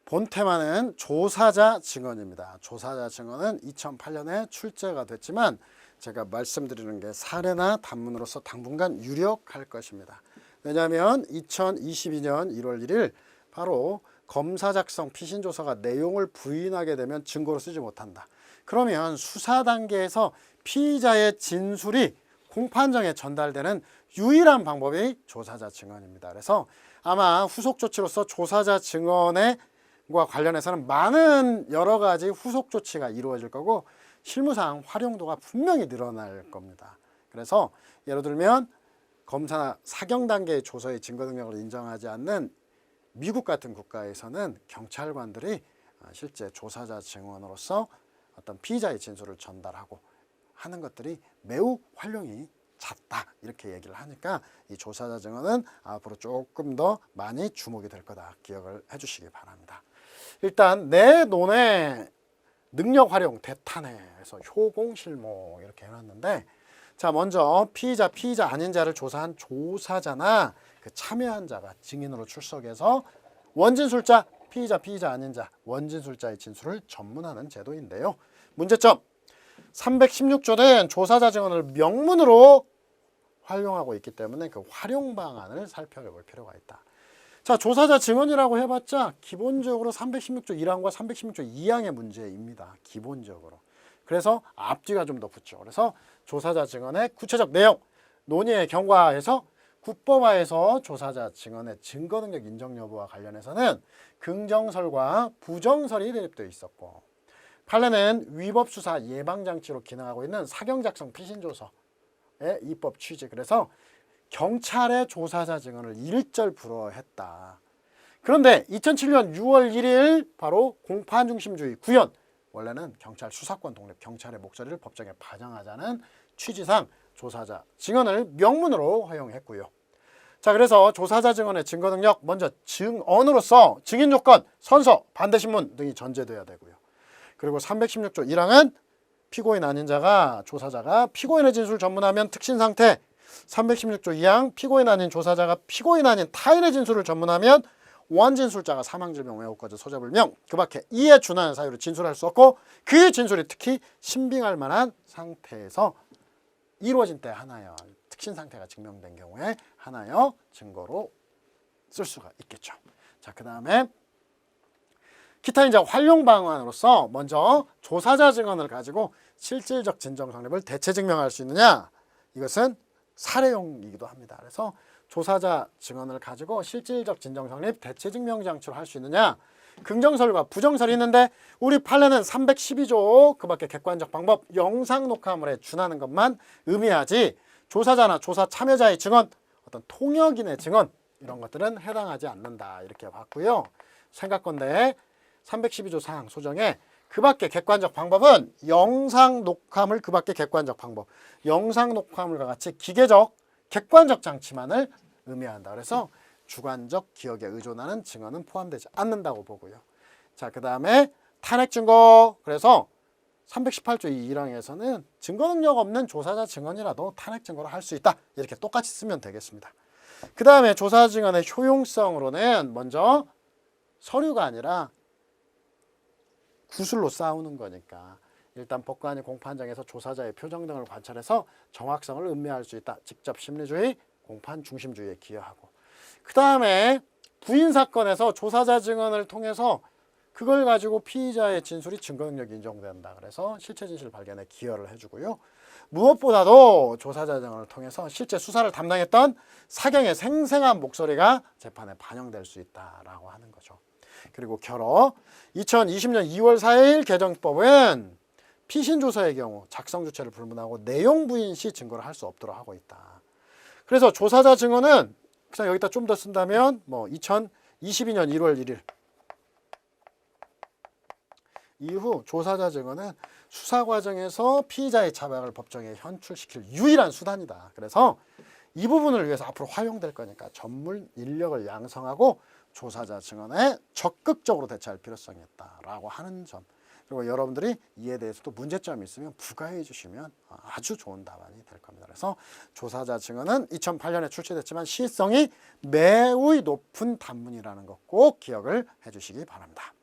본 테마는 조사자 증언입니다. 조사자 증언은 2008년에 출제가 됐지만 제가 말씀드리는 게 사례나 단문으로서 당분간 유력할 것입니다. 왜냐하면 2022년 1월 1일 바로 검사 작성 피신조서가 내용을 부인하게 되면 증거로 쓰지 못한다. 그러면 수사 단계에서 피의자의 진술이 공판정에 전달되는 유일한 방법이 조사자 증언입니다. 그래서 아마 후속 조치로서 조사자 증언과 관련해서는 많은 여러 가지 후속 조치가 이루어질 거고 실무상 활용도가 분명히 늘어날 겁니다. 그래서 예를 들면 검사 사경 단계의 조서의 증거 능력을 인정하지 않는 미국 같은 국가에서는 경찰관들이 실제 조사자 증언으로서 어떤 피의자의 진술을 전달하고 하는 것들이 매우 활용이 잦다 이렇게 얘기를 하니까 이 조사자 증언은 앞으로 조금 더 많이 주목이 될 거다 기억을 해주시기 바랍니다. 일단 내 논의 능력 활용 대탄해서 효공실목 이렇게 해놨는데 자 먼저 피의자 아닌 자를 조사한 조사자나 그 참여한 자가 증인으로 출석해서 원진술자 피의자 아닌 자 원진술자의 진술을 전문하는 제도인데요. 문제점 316조는 조사자 증언을 명문으로 활용하고 있기 때문에 그 활용 방안을 살펴볼 필요가 있다. 자, 조사자 증언이라고 해봤자 기본적으로 316조 1항과 316조 2항의 문제입니다. 기본적으로. 그래서 앞뒤가 좀 더 붙죠. 그래서 조사자 증언의 구체적 내용, 논의의 경과에서 국법화에서 조사자 증언의 증거 능력 인정 여부와 관련해서는 긍정설과 부정설이 대립되어 있었고 판례는 위법 수사 예방 장치로 기능하고 있는 사경 작성 피신조서의 입법 취지. 그래서 경찰의 조사자 증언을 일절 불허했다. 그런데 2007년 6월 1일 바로 공판 중심주의 구현 원래는 경찰 수사권 독립 경찰의 목소리를 법정에 반영하자는 취지상 조사자 증언을 명문으로 허용했고요. 자, 그래서 조사자 증언의 증거 능력 먼저 증언으로서 증인 조건, 선서, 반대 신문 등이 전제돼야 되고요. 그리고 316조 1항은 피고인 아닌 자가 조사자가 피고인의 진술 전문하면 특신 상태. 316조 2항 피고인 아닌 조사자가 피고인 아닌 타인의 진술을 전문하면 원진술자가 사망질병, 외국거제, 소자불명 그 밖에 이에 준하는 사유로 진술할 수 없고 그 진술이 특히 신빙할 만한 상태에서 이루어진 때 하나여 특신 상태가 증명된 경우에 하나여 증거로 쓸 수가 있겠죠. 자, 그 다음에 기타 이제 활용 방안으로서 먼저 조사자 증언을 가지고 실질적 진정 성립을 대체 증명할 수 있느냐 이것은 사례용이기도 합니다. 그래서 조사자 증언을 가지고 실질적 진정 성립 대체 증명 장치로 할 수 있느냐 긍정설과 부정설이 있는데 우리 판례는 312조 그 밖에 객관적 방법 영상 녹화물에 준하는 것만 의미하지 조사자나 조사 참여자의 증언 어떤 통역인의 증언 이런 것들은 해당하지 않는다 이렇게 봤고요. 생각건데 312조 사항 소정에 그 밖에 객관적 방법은 영상 녹화물 그 밖에 객관적 방법 영상 녹화물과 같이 기계적 객관적 장치만을 의미한다. 그래서 주관적 기억에 의존하는 증언은 포함되지 않는다고 보고요. 자, 그 다음에 탄핵 증거 그래서 318조 1항에서는 증거 능력 없는 조사자 증언이라도 탄핵 증거를 할 수 있다. 이렇게 똑같이 쓰면 되겠습니다. 그 다음에 조사 증언의 효용성으로는 먼저 서류가 아니라 구술로 싸우는 거니까 일단 법관이 공판장에서 조사자의 표정 등을 관찰해서 정확성을 음미할 수 있다. 직접 심리주의, 공판 중심주의에 기여하고 그 다음에 부인 사건에서 조사자 증언을 통해서 그걸 가지고 피의자의 진술이 증거 능력이 인정된다. 그래서 실체 진실 발견에 기여를 해주고요. 무엇보다도 조사자 증언을 통해서 실제 수사를 담당했던 사경의 생생한 목소리가 재판에 반영될 수 있다라고 하는 거죠. 그리고 결어 2020년 2월 4일 개정법은 피신조서의 경우 작성 주체를 불문하고 내용 부인 시 증거를 할 수 없도록 하고 있다. 그래서 조사자 증언은 그냥 여기다 좀 더 쓴다면 뭐 2022년 1월 1일 이후 조사자 증언은 수사 과정에서 피의자의 자백을 법정에 현출시킬 유일한 수단이다. 그래서 이 부분을 위해서 앞으로 활용될 거니까 전문 인력을 양성하고 조사자 증언에 적극적으로 대처할 필요성이 있다라고 하는 점. 그리고 여러분들이 이에 대해서도 문제점이 있으면 부과해 주시면 아주 좋은 답안이 될 겁니다. 그래서 조사자 증언은 2008년에 출시됐지만 시의성이 매우 높은 단문이라는 것 꼭 기억을 해 주시기 바랍니다.